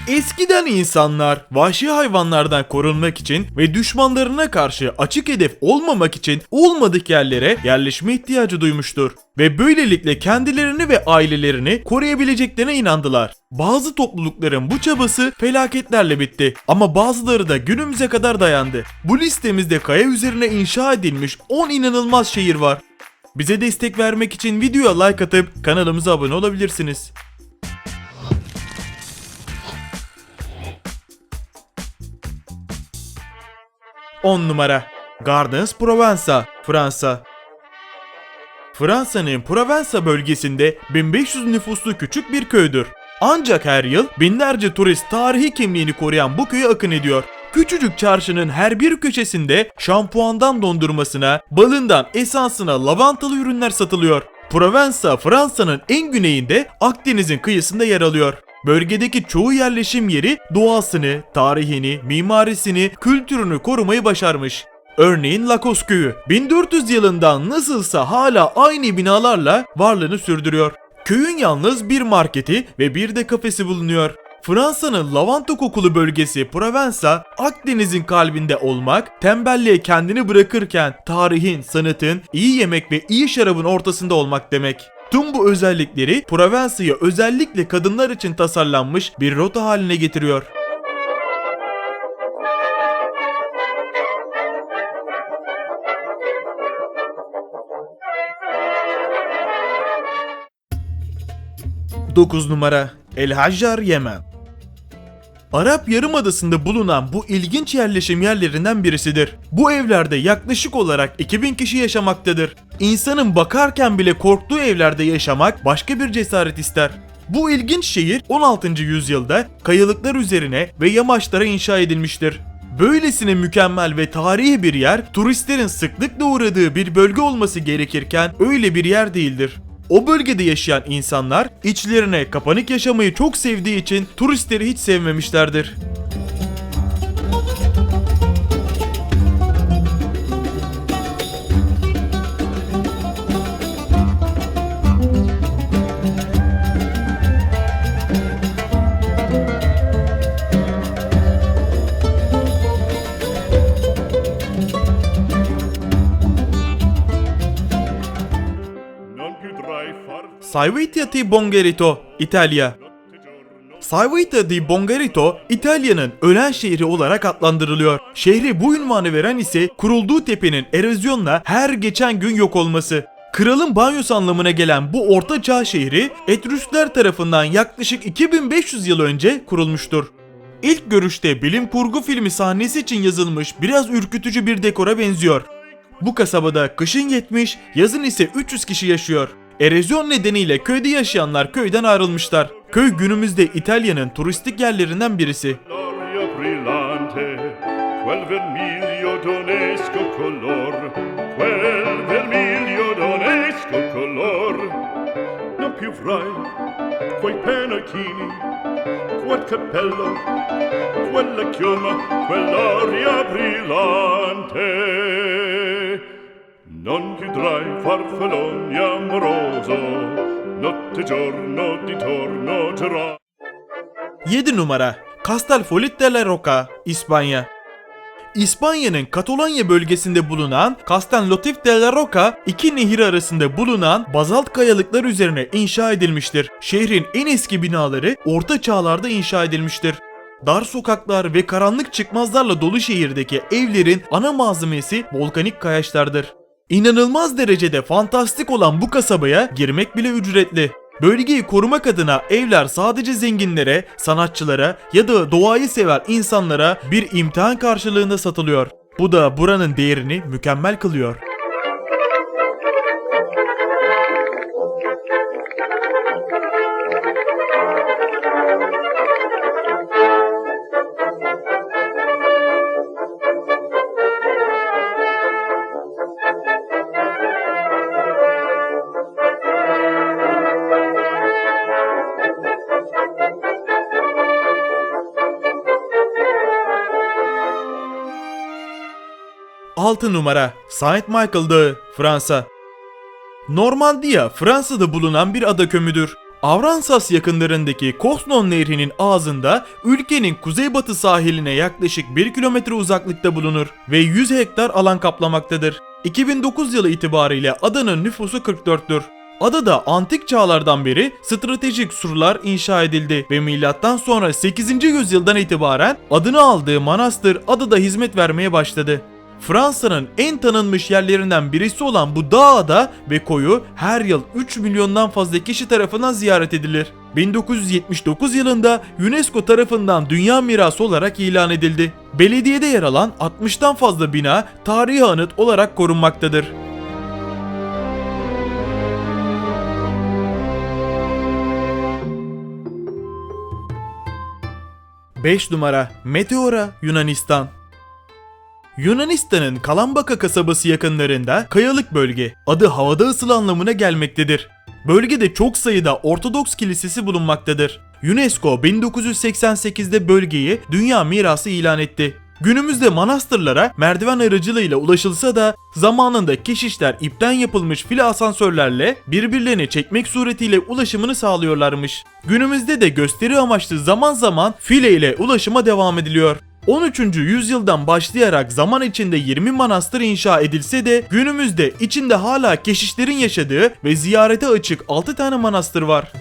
Eskiden insanlar vahşi hayvanlardan korunmak için ve düşmanlarına karşı açık hedef olmamak için olmadık yerlere yerleşme ihtiyacı duymuştur. Ve böylelikle kendilerini ve ailelerini koruyabileceklerine inandılar. Bazı toplulukların bu çabası felaketlerle bitti ama bazıları da günümüze kadar dayandı. Bu listemizde kaya üzerine inşa edilmiş 10 inanılmaz şehir var. Bize destek vermek için videoya like atıp kanalımıza abone olabilirsiniz. 10 numara Gardens Provença, Fransa. Fransa'nın Provença bölgesinde 1500 nüfuslu küçük bir köydür. Ancak her yıl binlerce turist tarihi kimliğini koruyan bu köye akın ediyor. Küçücük çarşının her bir köşesinde şampuandan dondurmasına, balından esansına lavantalı ürünler satılıyor. Provença, Fransa'nın en güneyinde Akdeniz'in kıyısında yer alıyor. Bölgedeki çoğu yerleşim yeri doğasını, tarihini, mimarisini, kültürünü korumayı başarmış. Örneğin Lakos Köyü 1400 yılından nasılsa hala aynı binalarla varlığını sürdürüyor. Köyün yalnız bir marketi ve bir de kafesi bulunuyor. Fransa'nın lavanta kokulu bölgesi Provença, Akdeniz'in kalbinde olmak, tembelliğe kendini bırakırken tarihin, sanatın, iyi yemek ve iyi şarabın ortasında olmak demek. Tüm bu özellikleri Provença'yı özellikle kadınlar için tasarlanmış bir rota haline getiriyor. Dokuz numara El Hajjar, Yemen. Arap Yarımadası'nda bulunan bu ilginç yerleşim yerlerinden birisidir. Bu evlerde yaklaşık olarak 2000 kişi yaşamaktadır. İnsanın bakarken bile korktuğu evlerde yaşamak başka bir cesaret ister. Bu ilginç şehir 16. yüzyılda kayalıklar üzerine ve yamaçlara inşa edilmiştir. Böylesine mükemmel ve tarihi bir yer turistlerin sıklıkla uğradığı bir bölge olması gerekirken öyle bir yer değildir. O bölgede yaşayan insanlar içlerine kapanık yaşamayı çok sevdiği için turistleri hiç sevmemişlerdir. Civita di Bongherito, İtalya. Civita di Bongherito, İtalya'nın ölen şehri olarak adlandırılıyor. Şehri bu ünvanı veren ise kurulduğu tepenin erozyonla her geçen gün yok olması. Kralın banyosu anlamına gelen bu ortaçağ şehri Etrüskler tarafından yaklaşık 2500 yıl önce kurulmuştur. İlk görüşte bilim kurgu filmi sahnesi için yazılmış biraz ürkütücü bir dekora benziyor. Bu kasabada kışın 70, yazın ise 300 kişi yaşıyor. Erozyon nedeniyle köyde yaşayanlar köyden ayrılmışlar. Köy günümüzde İtalya'nın turistik yerlerinden birisi. Non più tra i farfalloni amoroso, notte giorno di torno tra. 7 numara Castellfollit de la Roca, İspanya. İspanya'nın Katalonya bölgesinde bulunan Castellfollit de la Roca, iki nehir arasında bulunan bazalt kayalıklar üzerine inşa edilmiştir. Şehrin en eski binaları orta çağlarda inşa edilmiştir. Dar sokaklar ve karanlık çıkmazlarla dolu şehirdeki evlerin ana malzemesi volkanik kayaçlardır. İnanılmaz derecede fantastik olan bu kasabaya girmek bile ücretli. Bölgeyi korumak adına evler sadece zenginlere, sanatçılara ya da doğayı seven insanlara bir imtihan karşılığında satılıyor. Bu da buranın değerini mükemmel kılıyor. Altı numara Saint Michael Dağı, Fransa. Normandiya, Fransa'da bulunan bir ada kömüdür. Avransas yakınlarındaki Kosnon Nehri'nin ağzında ülkenin kuzeybatı sahiline yaklaşık 1 kilometre uzaklıkta bulunur ve 100 hektar alan kaplamaktadır. 2009 yılı itibariyle adanın nüfusu 44'tür. Adada antik çağlardan beri stratejik surlar inşa edildi ve milattan sonra 8. yüzyıldan itibaren adını aldığı manastır adada hizmet vermeye başladı. Fransa'nın en tanınmış yerlerinden birisi olan bu dağ ada ve koyu her yıl 3 milyondan fazla kişi tarafından ziyaret edilir. 1979 yılında UNESCO tarafından Dünya Mirası olarak ilan edildi. Belediyede yer alan 60'tan fazla bina tarihi anıt olarak korunmaktadır. 5 numara Meteora, Yunanistan. Yunanistan'ın Kalambaka kasabası yakınlarında kayalık bölge, adı havada ısıl anlamına gelmektedir. Bölgede çok sayıda Ortodoks kilisesi bulunmaktadır. UNESCO 1988'de bölgeyi Dünya Mirası ilan etti. Günümüzde manastırlara merdiven aracılığıyla ulaşılsa da zamanında keşişler ipten yapılmış file asansörlerle birbirlerini çekmek suretiyle ulaşımını sağlıyorlarmış. Günümüzde de gösteri amaçlı zaman zaman file ile ulaşıma devam ediliyor. 13. yüzyıldan başlayarak zaman içinde 20 manastır inşa edilse de günümüzde içinde hala keşişlerin yaşadığı ve ziyarete açık 6 tane manastır var.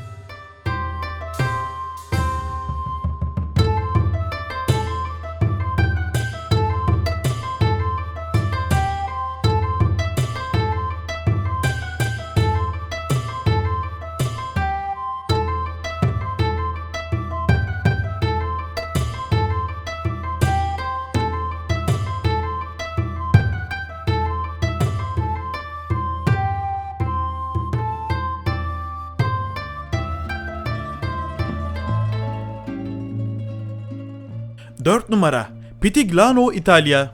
Dört numara Pitigliano, İtalya.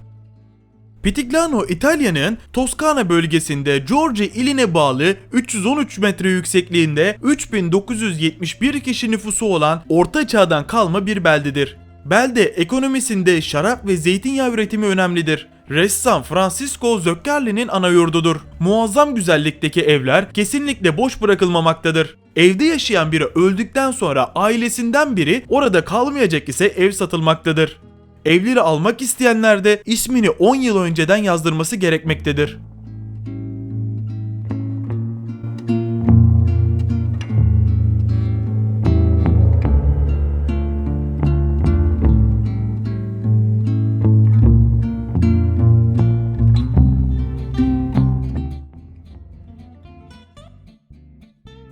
Pitigliano, İtalya'nın Toskana bölgesinde Giorgi iline bağlı 313 metre yüksekliğinde 3971 kişi nüfusu olan Orta Çağ'dan kalma bir beldedir. Belde ekonomisinde şarap ve zeytinyağı üretimi önemlidir. Ressam Francisco Zoccherli'nin ana yurdudur. Muazzam güzellikteki evler kesinlikle boş bırakılmamaktadır. Evde yaşayan biri öldükten sonra ailesinden biri orada kalmayacak ise ev satılmaktadır. Evleri almak isteyenler de ismini 10 yıl önceden yazdırması gerekmektedir.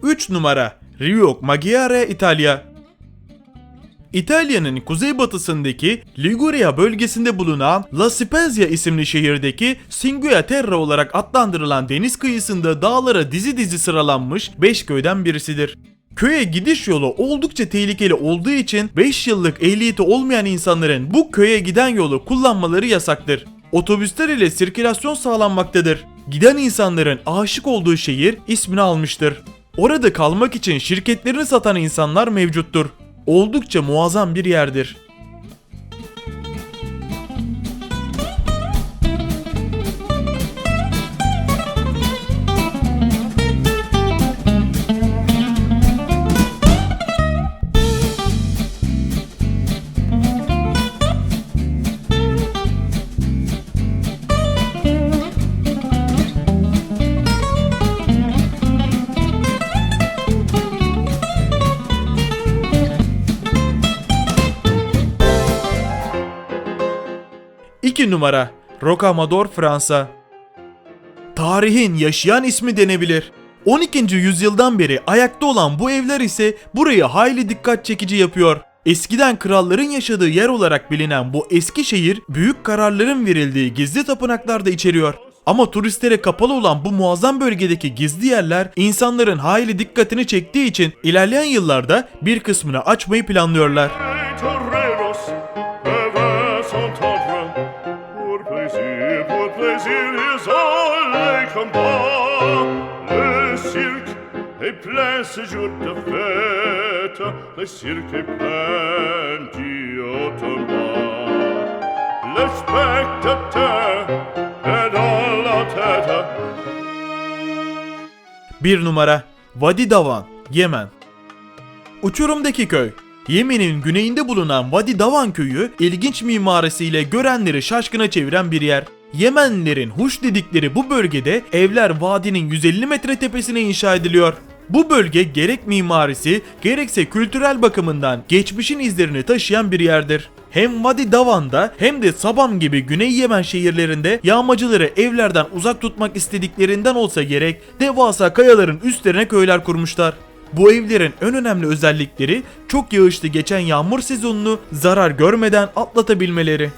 Üç numara Rio Maggiore, İtalya. İtalya'nın kuzeybatısındaki Liguria bölgesinde bulunan La Spezia isimli şehirdeki Cinque Terre olarak adlandırılan deniz kıyısında dağlara dizi dizi sıralanmış 5 köyden birisidir. Köye gidiş yolu oldukça tehlikeli olduğu için 5 yıllık ehliyeti olmayan insanların bu köye giden yolu kullanmaları yasaktır. Otobüsler ile sirkülasyon sağlanmaktadır. Giden insanların aşık olduğu şehir ismini almıştır. Orada kalmak için şirketlerini satan insanlar mevcuttur. Oldukça muazzam bir yerdir. İki numara Rocamadour, Fransa. Tarihin yaşayan ismi denebilir. 12. yüzyıldan beri ayakta olan bu evler ise burayı hayli dikkat çekici yapıyor. Eskiden kralların yaşadığı yer olarak bilinen bu eski şehir büyük kararların verildiği gizli tapınaklar da içeriyor. Ama turistlere kapalı olan bu muazzam bölgedeki gizli yerler insanların hayli dikkatini çektiği için ilerleyen yıllarda bir kısmını açmayı planlıyorlar. Plein séjour de fête, le cirque est plein d'automate. Le spectateur est dans la tête. Bir numara Vadi Davan, Yemen. Uçurumdaki köy. Yemen'in güneyinde bulunan Vadi Davan köyü ilginç mimarisiyle görenleri şaşkına çeviren bir yer. Yemenlilerin huş dedikleri bu bölgede evler vadinin 150 metre tepesine inşa ediliyor. Bu bölge gerek mimarisi gerekse kültürel bakımından geçmişin izlerini taşıyan bir yerdir. Hem Vadi Davan'da hem de Sabam gibi Güney Yemen şehirlerinde yağmacıları evlerden uzak tutmak istediklerinden olsa gerek devasa kayaların üstlerine köyler kurmuşlar. Bu evlerin en önemli özellikleri çok yağışlı geçen yağmur sezonunu zarar görmeden atlatabilmeleri.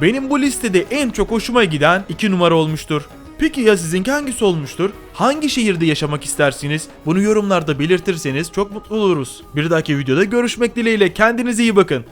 Benim bu listede en çok hoşuma giden 2 numara olmuştur. Peki ya sizinki hangisi olmuştur? Hangi şehirde yaşamak istersiniz? Bunu yorumlarda belirtirseniz çok mutlu oluruz. Bir dahaki videoda görüşmek dileğiyle, kendinize iyi bakın.